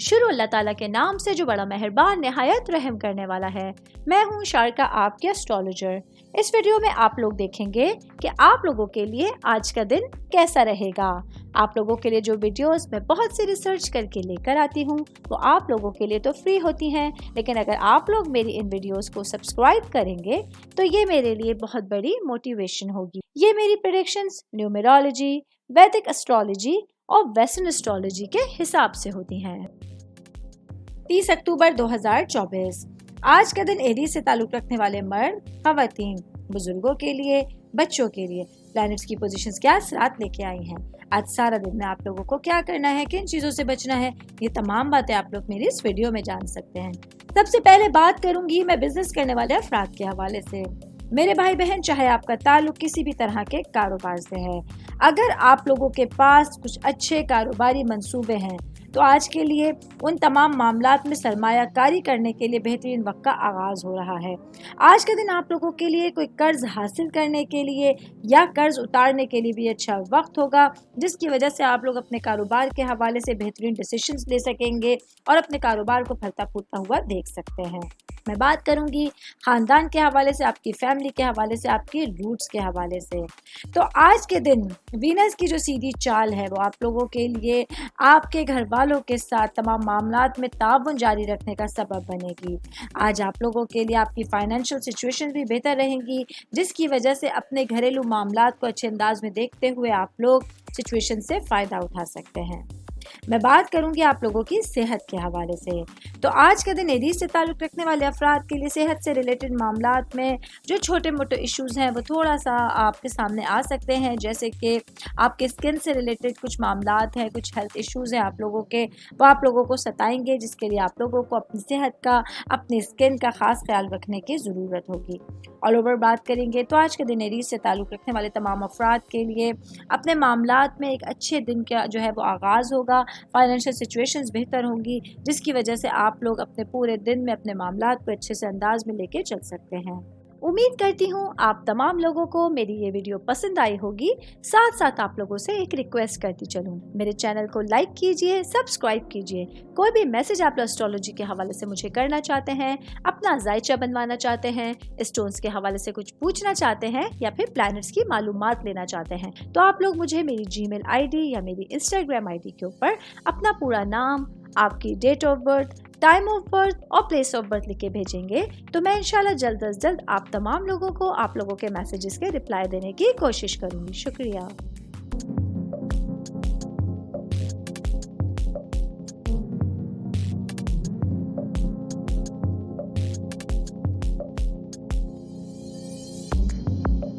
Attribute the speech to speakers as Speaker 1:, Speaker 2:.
Speaker 1: شروع اللہ تعالیٰ کے نام سے جو بڑا مہربان نہایت رحم کرنے والا ہے۔ میں ہوں شارکا، آپ کے اسٹرالوجر۔ اس ویڈیو میں آپ لوگ دیکھیں گے کہ آپ لوگوں کے لیے آج کا دن کیسا رہے گا۔ آپ لوگوں کے لیے جو ویڈیوز میں بہت سی ریسرچ کر کے لے کر آتی ہوں وہ آپ لوگوں کے لیے تو فری ہوتی ہیں، لیکن اگر آپ لوگ میری ان ویڈیوز کو سبسکرائب کریں گے تو یہ میرے لیے بہت بڑی موٹیویشن ہوگی۔ یہ میری پریڈکشنز نیومرولوجی، ویدک اسٹرالوجی اور ویسٹرن اسٹرالوجی کے حساب سے ہوتی ہیں۔ 30 اکتوبر 2024 آج کا دن ایریز سے تعلق رکھنے والے مرد، خواتین، بزرگوں کے لیے، بچوں کے لیے پلانٹس کی پوزیشنز کیا اثرات لے کے آئی ہیں۔ آج سارا دن میں آپ لوگوں کو کیا کرنا ہے، کن چیزوں سے بچنا ہے، یہ تمام باتیں آپ لوگ میری اس ویڈیو میں جان سکتے ہیں۔ سب سے پہلے بات کروں گی میں بزنس کرنے والے افراد کے حوالے سے۔ میرے بھائی بہن، چاہے آپ کا تعلق کسی بھی طرح کے کاروبار سے ہے، اگر آپ لوگوں کے پاس کچھ اچھے کاروباری منصوبے ہیں تو آج کے لیے ان تمام معاملات میں سرمایہ کاری کرنے کے لیے بہترین وقت کا آغاز ہو رہا ہے۔ آج کے دن آپ لوگوں کے لیے کوئی قرض حاصل کرنے کے لیے یا قرض اتارنے کے لیے بھی اچھا وقت ہوگا، جس کی وجہ سے آپ لوگ اپنے کاروبار کے حوالے سے بہترین ڈیسیشنز لے سکیں گے اور اپنے کاروبار کو پھلتا پھولتا ہوا دیکھ سکتے ہیں۔ میں بات کروں گی خاندان کے حوالے سے، آپ کی فیملی کے حوالے سے، آپ کی روٹس کے حوالے سے۔ تو آج کے دن وینس کی جو سیدھی چال ہے وہ آپ لوگوں کے لیے آپ کے گھر والوں کے ساتھ تمام معاملات میں تعاون جاری رکھنے کا سبب بنے گی۔ آج آپ لوگوں کے لیے آپ کی فائنینشیل سچویشن بھی بہتر رہیں گی، جس کی وجہ سے اپنے گھریلو معاملات کو اچھے انداز میں دیکھتے ہوئے آپ لوگ سچویشن سے فائدہ اٹھا سکتے ہیں۔ میں بات کروں گی آپ لوگوں کی صحت کے حوالے سے۔ تو آج کا دن ایریز سے تعلق رکھنے والے افراد کے لیے صحت سے ریلیٹڈ معاملات میں جو چھوٹے موٹے ایشوز ہیں وہ تھوڑا سا آپ کے سامنے آ سکتے ہیں، جیسے کہ آپ کے اسکن سے ریلیٹڈ کچھ معاملات ہیں، کچھ ہیلتھ ایشوز ہیں آپ لوگوں کے، وہ آپ لوگوں کو ستائیں گے، جس کے لیے آپ لوگوں کو اپنی صحت کا، اپنی اسکن کا خاص خیال رکھنے کی ضرورت ہوگی۔ آل اوور بات کریں گے تو آج کے دن ایریز سے تعلق رکھنے والے تمام افراد کے لیے اپنے معاملات میں ایک اچھے دن کا جو ہے وہ آغاز ہوگا، فائنینشیل سچویشنز بہتر ہوں گی، جس کی وجہ سے آپ لوگ اپنے پورے دن میں اپنے معاملات کو اچھے سے انداز میں لے کے چل سکتے ہیں۔ امید کرتی ہوں آپ تمام لوگوں کو میری یہ ویڈیو پسند آئی ہوگی۔ ساتھ ساتھ آپ لوگوں سے ایک ریکویسٹ کرتی چلوں، میرے چینل کو لائک کیجئے، سبسکرائب کیجئے۔ کوئی بھی میسج آپ اسٹرالوجی کے حوالے سے مجھے کرنا چاہتے ہیں، اپنا ذائچہ بنوانا چاہتے ہیں، اسٹونز کے حوالے سے کچھ پوچھنا چاہتے ہیں یا پھر پلانٹس کی معلومات لینا چاہتے ہیں، تو آپ لوگ مجھے میری جی میل آئی ڈی یا میری انسٹاگرام آئی ڈی کے اوپر اپنا پورا نام، آپ کی date of birth, time of birth اور پلیس آف برتھ لکھ کے بھیجیں گے تو میں انشاءاللہ جلد از جلد آپ تمام لوگوں کو آپ لوگوں کے میسیجز کے رپلائی دینے کی کوشش کروں گی۔ شکریہ۔